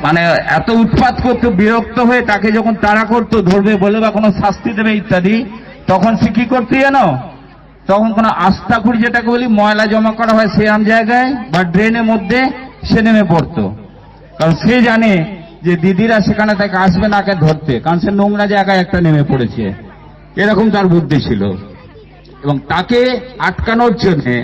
মানে এত উৎপাত করতো, বিরক্ত হয়ে তাকে যখন তাড়া করতো, ধরবে বলে বা কোনো শাস্তি দেবে ইত্যাদি, তখন সে কি করতে জানো? তখন কোনো আস্তাকুড়ি যেটাকে বলি, ময়লা জমা করা হয় সেরকম জায়গায় বা ড্রেনের মধ্যে সে নেমে পড়তো। কারণ সে জানে যে দিদিরা সেখানে তাকে আসবে না কে ধরতে, কারণ সে নোংরা জায়গায় একটা নেমে পড়েছে। এরকম তার বুদ্ধি ছিল। এবং তাকে আটকানোর জন্যে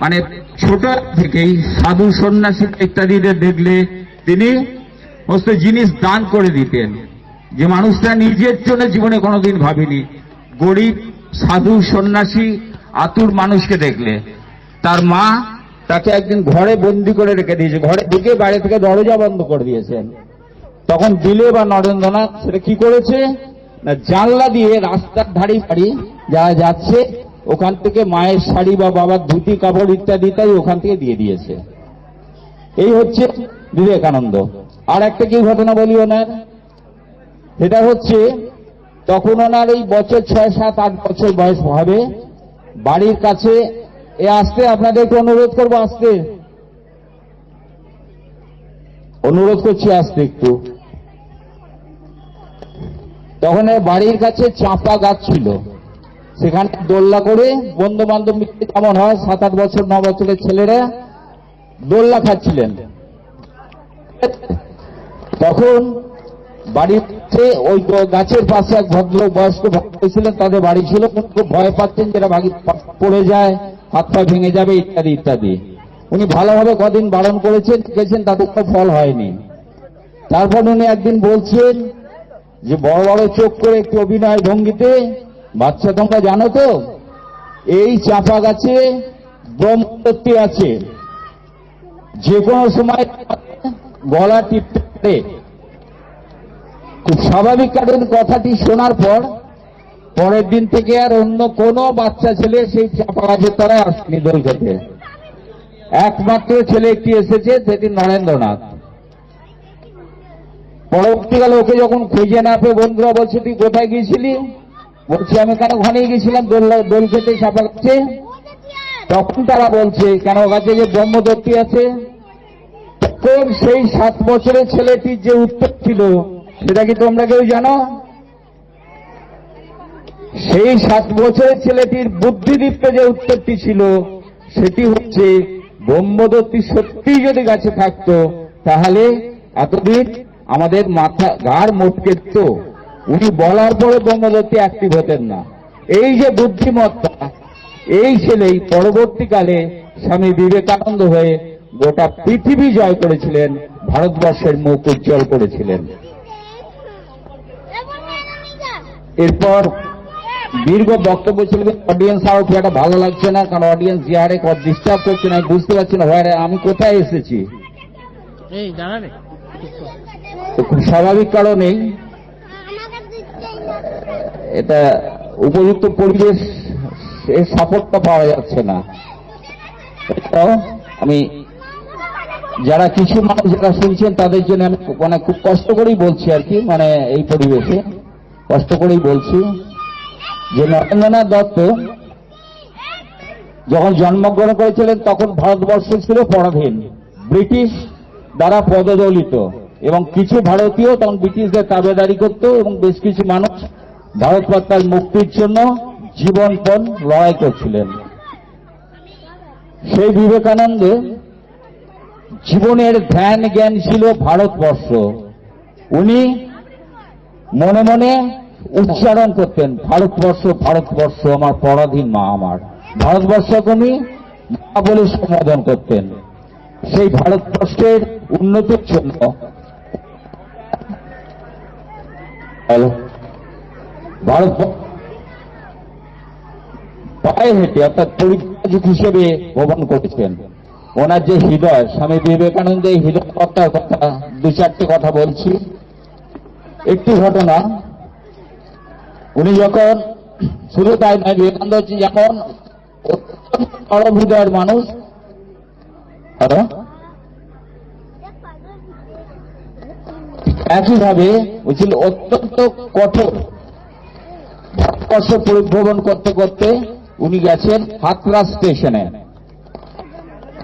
মানে ছোট থেকেই সাধু সন্ন্যাসী ইত্যাদিদের দেখলে তিনি সমস্ত জিনিস দান করে দিতেন, যে মানুষটা নিজের জন্য জীবনে কোনোদিন ভাবেনি। গরিব সাধু সন্ন্যাসী আতুর মানুষকে দেখলে তার মা তাকে একদিন ঘরে বন্দি করে রেখে দিয়েছে, ঘরে ঢুকে বাইরে থেকে দরজা বন্ধ করে দিয়েছেন। তখন দিলে বা নরেন্দ্রনাথ সেটা কি করেছে না, জানলা দিয়ে রাস্তার ধারে বাড়ি যারা যাচ্ছে ওখান থেকে মায়ের শাড়ি বা বাবার ধুতি কাপড় ইত্যাদি ইত্যাদি ওখান থেকে দিয়ে দিয়েছে। এই হচ্ছে বিবেকানন্দ। আর একটা কি ঘটনা বলি ওনার, সেটা হচ্ছে তখন ওনার এই বছর 6, 7, 8 বছর বয়স হবে। বাড়ির কাছে আসতে আপনাদেরকে অনুরোধ করবো, আসতে অনুরোধ করছি, আসতে একটু। তখন বাড়ির কাছে চাঁপা গাছ ছিল, সেখানে দোল্লা করে বন্ধু বান্ধব মিলে কেমন হয় 7, 8 বছর 9 বছরের ছেলেরা দোল্লা খাচ্ছিলেন। তখন বাড়িতে ওই গাছের পাশে এক ভদ্রলোক বয়স্ক ভদ্র ছিলেন, তাদের বাড়ি ছিল, খুব ভয় পাচ্ছেন যেটা পড়ে যায়, হাত পা ভেঙে যাবে ইত্যাদি ইত্যাদি। উনি ভালোভাবে কদিন বারণ করেছেন, দেখেছেন তাদের কোনো ফল হয়নি। তারপর উনি একদিন বলছেন যে বড় বড় চোখ করে একটু অভিনয় ভঙ্গিতে, বাচ্চা তোমরা জানো তো এই চাপা গাছে ব্রহ্মদত্তি আছে, যে কোনো সময় গলা টিপতে পারে। খুব স্বাভাবিক, কারণ কথাটি শোনার পর পরের দিন থেকে আর অন্য কোনো বাচ্চা ছেলে সেই চাপা গাছের তলায় আসেনি দোল খেতে। একমাত্র ছেলে একটি এসেছে, সেটি নরেন্দ্রনাথ। পরবর্তীকালে ওকে যখন খুঁজে না পেয়ে বন্ধুরা বলছে তুই কোথায় গিয়েছিলি, বলছি আমি কেন ওখানেই গেছিলাম দোল খেতে চাপা গাছে। তখন তারা বলছে কেন গাছে যে ব্রহ্মদত্তি আছে। তখন সেই 7 বছরের ছেলেটির যে উত্তর ছিল সেটা কি তোমরা কেউ জানো? সেই 7 বছরের ছেলেটির বুদ্ধিদীপ্ত যে উত্তরটি ছিল সেটি হচ্ছে ব্রহ্মদত্তি সত্যি যদি গাছে থাকতো তাহলে এতদিন আমাদের মাথা ঘাড় মোটকে দিত। উনি বলার পরে ব্রহ্মদত্তি অ্যাক্টিভ হতেন না। এই যে বুদ্ধিমত্তা, এই ছেলেই পরবর্তীকালে স্বামী বিবেকানন্দ হয়ে গোটা পৃথিবী জয় করেছিলেন, ভারতবর্ষের মুখ উজ্জ্বল করেছিলেন। এরপর দীর্ঘ বক্তব্য ছিল, অডিয়েন্স আরো খুব একটা ভালো লাগছে না, কারণ অডিয়েন্স যে হারে ডিস্টার্ব করছে না, বুঝতে পারছি না আমি কোথায় এসেছি। খুব স্বাভাবিক কারণেই এটা উপযুক্ত পরিবেশ এর সাপোর্টটা পাওয়া যাচ্ছে না। আমি যারা কিছু মানুষ যারা শুনছেন তাদের জন্য আমি মানে খুব কষ্ট করেই বলছি আর কি, মানে এই পরিবেশে কষ্ট করেই বলছি যে নরেন্দ্রনাথ দত্ত যখন জন্মগ্রহণ করেছিলেন তখন ভারতবর্ষ ছিল পরাধীন, ব্রিটিশ দ্বারা পদদলিত, এবং কিছু ভারতীয় তখন ব্রিটিশদের তাবেদারি করত, এবং বেশ কিছু মানুষ ভারত মাতার মুক্তির জন্য জীবনপণ লড়াই করছিলেন। সেই বিবেকানন্দ জীবনের ধ্যান জ্ঞান ছিল ভারতবর্ষ। উনি মনে মনে উচ্চারণ করতেন ভারতবর্ষ, ভারতবর্ষ আমার পরাধীন মা, আমার ভারতবর্ষকে উনি মা বলে সম্বোধন করতেন। সেই ভারতবর্ষের উন্নতির জন্য ভারত পায়ে হেঁটে অর্থাৎ পরিব্রাজক হিসেবে ভ্রমণ করেছেন। ওনার যে হৃদয়, স্বামী বিবেকানন্দের হৃদয় কথা 2-4টে কথা বলছি। একটি ঘটনা, উনি যখন শুধু তাই নয়, বিবেকানন্দ হচ্ছে যেমন নরম হৃদয়ের মানুষ, একইভাবে ছিল অত্যন্ত কঠোর। ভারতবর্ষ পরিভ্রমণ করতে করতে উনি গেছেন হাতরাস স্টেশনে।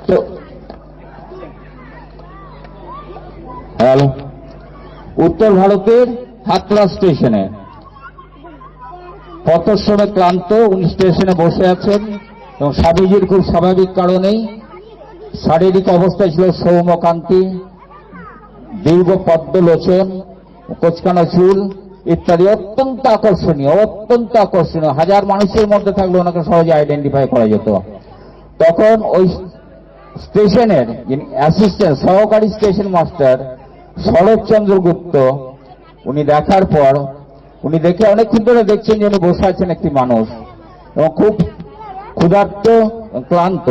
তো হ্যালো, উত্তর ভারতের হাতলা স্টেশনে পথশ্রমে ক্লান্ত উনি স্টেশনে বসে আছেন এবং স্বামীজির খুব স্বাভাবিক কারণেই শারীরিক অবস্থায় ছিল সৌম্যকান্তি, দীর্ঘ পদ্মলোচন, কোচকানো চুল ইত্যাদি, অত্যন্ত আকর্ষণীয়। হাজার মানুষের মধ্যে থাকলে ওনাকে সহজে আইডেন্টিফাই করা যেত। তখন ওই স্টেশনের যিনি অ্যাসিস্ট্যান্ট সহকারী স্টেশন মাস্টার শরৎচন্দ্র গুপ্ত, উনি দেখার পর উনি দেখে অনেকক্ষণ ধরে দেখছেন যে উনি বসে আছেন একটি মানুষ এবং খুব ক্ষুধার্ত ক্লান্ত।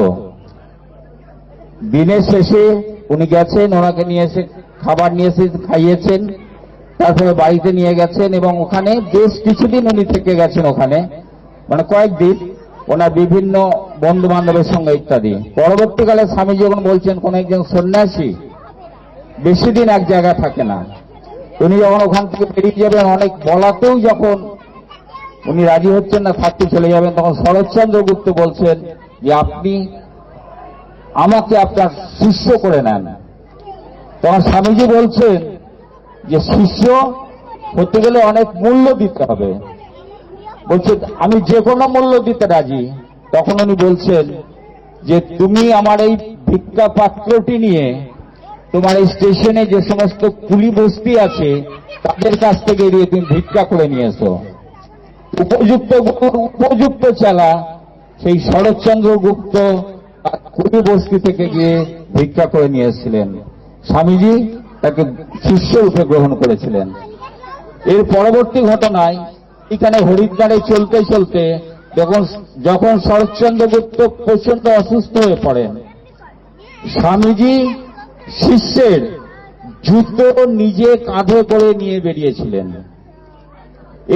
দিনের শেষে উনি গেছেন, ওনাকে নিয়ে এসে খাবার নিয়ে এসে খাইয়েছেন, তারপরে বাড়িতে নিয়ে গেছেন এবং ওখানে বেশ কিছুদিন উনি থেকে গেছেন, ওখানে মানে কয়েকদিন ওনার বিভিন্ন বন্ধু বান্ধবের সঙ্গে ইত্যাদি। পরবর্তীকালে স্বামীজি যখন বলছেন কোন একজন সন্ন্যাসী বেশি দিন এক জায়গায় থাকে না, উনি যখন ওখান থেকে বেরিয়ে যাবেন অনেক বলাতেও যখন উনি রাজি হচ্ছেন না, থাকতে চলে যাবেন, তখন শরৎচন্দ্র গুপ্ত বলছেন যে আপনি আমাকে আপনার শিষ্য করে নেন। তখন স্বামীজি বলছেন যে শিষ্য হতে গেলে অনেক মূল্য দিতে হবে, বলছে আমি যে কোনো মূল্য দিতে রাজি। তখন উনি বলছেন যে তুমি আমার এই ভিক্ষা পাত্রটি নিয়ে তোমার এই স্টেশনে যে সমস্ত কুলি বস্তি আছে তাদের কাছ থেকে এড়িয়ে তুমি ভিক্ষা করে নিয়ে এসো। উপযুক্ত গুরুর উপযুক্ত চালা সেই শরৎচন্দ্র গুপ্ত কুলি বস্তি থেকে গিয়ে ভিক্ষা করে নিয়ে এসেছিলেন। স্বামীজি তাকে শিষ্য রূপে গ্রহণ করেছিলেন। এর পরবর্তী ঘটনায় এখানে হরিদ্বারে চলতে চলতে যখন শরৎচন্দ্র গুপ্ত প্রচন্ড অসুস্থ হয়ে পড়েন, স্বামীজি শিষ্যের জুতো নিজে কাঁধে করে নিয়ে বেরিয়েছিলেন।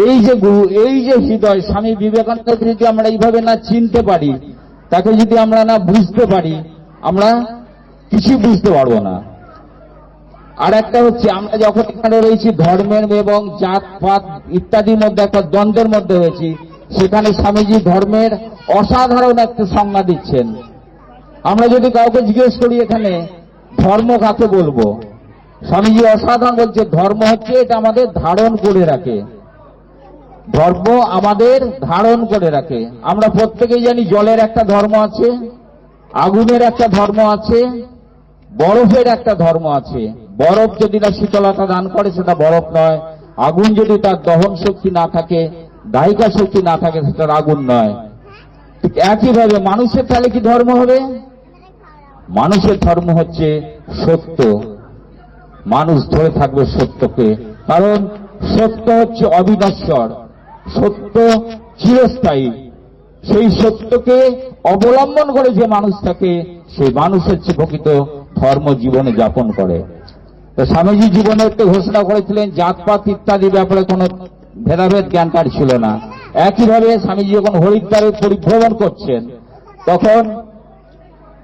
এই যে গুরু, এই যে হৃদয়, স্বামী বিবেকানন্দকে যদি আমরা এইভাবে না চিনতে পারি, তাকে যদি আমরা না বুঝতে পারি, আমরা কিছু বুঝতে পারবো না। আর একটা হচ্ছে আমরা যখন এখানে রয়েছি ধর্মের এবং জাতপাত ইত্যাদির মধ্যে একটা দ্বন্দ্বের মধ্যে রয়েছি, সেখানে স্বামীজি ধর্মের অসাধারণ একটা সংজ্ঞা দিচ্ছেন। আমরা যদি কাউকে জিজ্ঞেস করি এখানে ধর্ম কাকে বলবো, স্বামীজি অসাধারণ বলছে ধর্ম হচ্ছে এটা আমাদের ধারণ করে রাখে, ধর্ম আমাদের ধারণ করে রাখে। আমরা প্রত্যেকেই জানি জলের একটা ধর্ম আছে, আগুনের একটা ধর্ম আছে, বরফের একটা ধর্ম আছে। বরফ যদি না শীতলতা দান করে সেটা বরফ নয়, আগুন যদি তার দহন শক্তি না থাকে, দাহিকা শক্তি না থাকে, সেটা আগুন নয়। ঠিক একইভাবে মানুষের তাহলে কি ধর্ম হবে? মানুষের ধর্ম হচ্ছে সত্য। মানুষ ধরে থাকবে সত্যকে, কারণ সত্য হচ্ছে অবিনশ্বর, সত্য চিরস্থায়ী। সেই সত্যকে অবলম্বন করে যে মানুষ থাকে, সেই মানুষ হচ্ছে প্রকৃত ধর্ম জীবনে যাপন করে। তো স্বামীজি জীবনে একটু ঘোষণা করেছিলেন জাতপাত ইত্যাদি ব্যাপারে কোনো ভেদাভেদ জ্ঞান তার ছিল না। একইভাবে স্বামীজি যখন হরিদ্বারে পরিভ্রমণ করছেন, তখন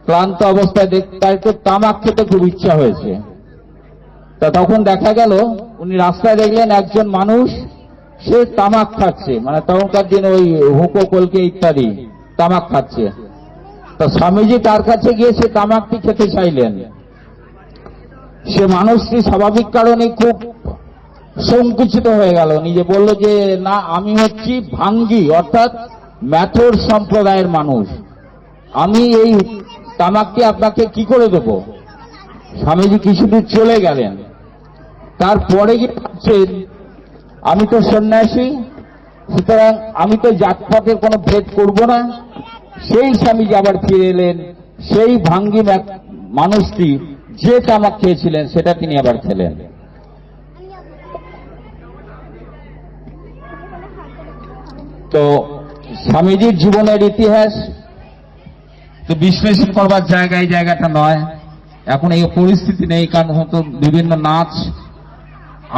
ক্লান্ত অবস্থায় তার একটু তামাক খেতে খুব ইচ্ছা হয়েছে। তা তখন দেখা গেল উনি রাস্তায় দেখলেন একজন মানুষ সে তামাক খাচ্ছে, মানে তখনকার দিন ওই হুকো কলকে ইত্যাদি তামাক খাচ্ছে। তো স্বামীজি তার কাছে গিয়ে সে তামাকটি খেতে চাইলেন। সে মানুষটি স্বাভাবিক কারণে খুব সংকুচিত হয়ে গেল, নিজে বলল যে না, আমি হচ্ছি ভাঙ্গি অর্থাৎ ম্যাথর সম্প্রদায়ের মানুষ, আমি এই তামাকটি আপনাকে কি করে দেব। স্বামীজি কিছুদূর চলে গেলেন, তারপরে গিয়ে ভাবছেন আমি তো সন্ন্যাসী, সুতরাং আমি তো জাতপাতের কোনো ভেদ করব না। সেই স্বামীজি আবার ফিরে এলেন, সেই ভাঙ্গি মানুষটি যে তামাক খেয়েছিলেন সেটা তিনি আবার খেলেন। তো স্বামীজির জীবনের ইতিহাস তো বিশ্লেষণ করবার জায়গাটা নয়, এখন এই পরিস্থিতি নেই, কারণ হয়তো বিভিন্ন নাচ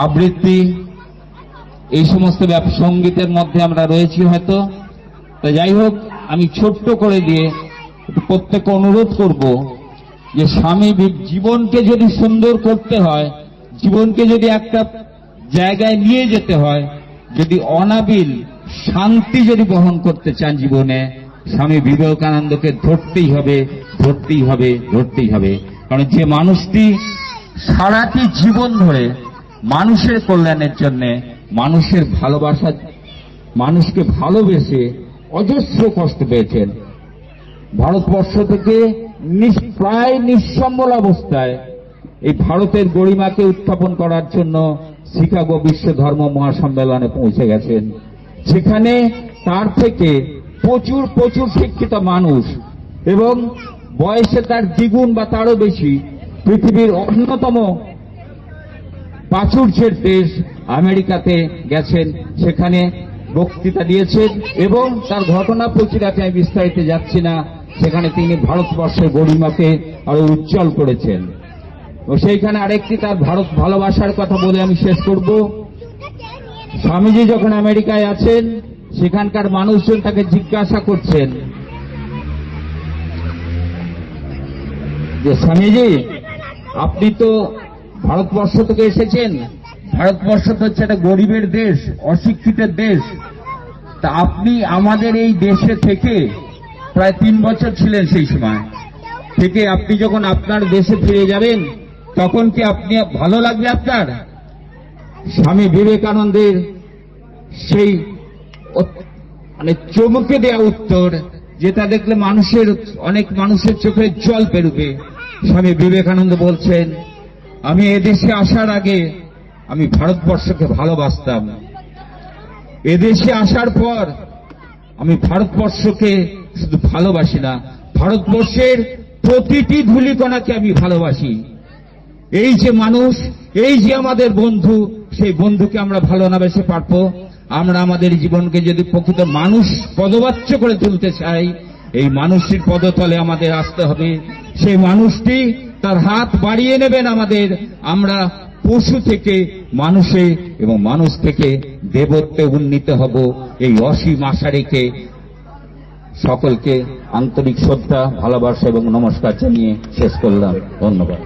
আবৃত্তি এই সমস্ত সঙ্গীতের মধ্যে আমরা রয়েছি হয়তো। তো যাই হোক, আমি ছোট্ট করে দিয়ে প্রত্যেককে অনুরোধ করব যে স্বামী জীবনকে যদি সুন্দর করতে হয়, জীবনকে যদি একটা জায়গায় নিয়ে যেতে হয়, যদি অনাবিল শান্তি যদি বহন করতে চান জীবনে, স্বামী বিবেকানন্দকে ধরতেই হবে। কারণ যে মানুষটি সারাটি জীবন ধরে মানুষের কল্যাণের জন্য, মানুষের ভালোবাসা, মানুষকে ভালোবেসে অজস্র কষ্ট পেয়েছেন। ভারতবর্ষ থেকে প্রায় নিঃসম্বল অবস্থায় এই ভারতের গরিমাকে উত্থাপন করার জন্য শিকাগো বিশ্ব ধর্ম মহাসম্মেলনে পৌঁছে গেছেন। সেখানে তার থেকে প্রচুর প্রচুর শিক্ষিত মানুষ এবং বয়সে তার দ্বিগুণ বা তারও বেশি পৃথিবীর অন্যতম প্রাচুর্যের দেশ আমেরিকাতে গেছেন, সেখানে বক্তৃতা দিয়েছেন এবং তার ঘটনা প্রচিরাতে আমি বিস্তারিত যাচ্ছি না। সেখানে তিনি ভারতবর্ষের গরিমাকে আরো উজ্জ্বল করেছেন। ও সেইখানে আরেকটি তার ভারত ভালোবাসার কথা বলে আমি শেষ করব। স্বামীজি যখন আমেরিকায় আছেন, সেখানকার মানুষজন তাকে জিজ্ঞাসা করছেন যে স্বামীজি, আপনি তো ভারতবর্ষ থেকে এসেছেন, ভারতবর্ষ তো হচ্ছে একটা গরিবের দেশ, অশিক্ষিতের দেশ, তা আপনি আমাদের এই দেশে থেকে প্রায় 3 বছর ছিলেন, সেই সময় থেকে আপনি যখন আপনার দেশে ফিরে যাবেন তখন কি আপনি ভালো লাগবে আপনার? স্বামী বিবেকানন্দের সেই মানে চমকে দেয়া উত্তর, যেটা দেখলে অনেক মানুষের চোখে জল বেরোবে। স্বামী বিবেকানন্দ বলছেন, আমি এদেশে আসার আগে আমি ভারতবর্ষকে ভালোবাসতাম, এদেশে আসার পর আমি ভারতবর্ষকে শুধু ভালোবাসি না, ভারতবর্ষের প্রতিটি ধূলিকণাকে আমি ভালোবাসি। এই যে মানুষ, এই যে আমাদের বন্ধু, সেই বন্ধুকে আমরা ভালো না বেসে পারবো? আমরা আমাদের জীবনকে যদি প্রকৃত মানুষ পদবাচ্য করে তুলতে চাই, এই মানুষটির পদতলে আমাদের আসতে হবে। সেই মানুষটি তার হাত বাড়িয়ে নেবেন আমাদের, আমরা পশু থেকে মানুষে এবং মানুষ থেকে দেবত্বে উন্নীত হব। এই অসীম আশা রেখে সকলকে আন্তরিক শ্রদ্ধা, ভালোবাসা এবং নমস্কার জানিয়ে শেষ করলাম। ধন্যবাদ।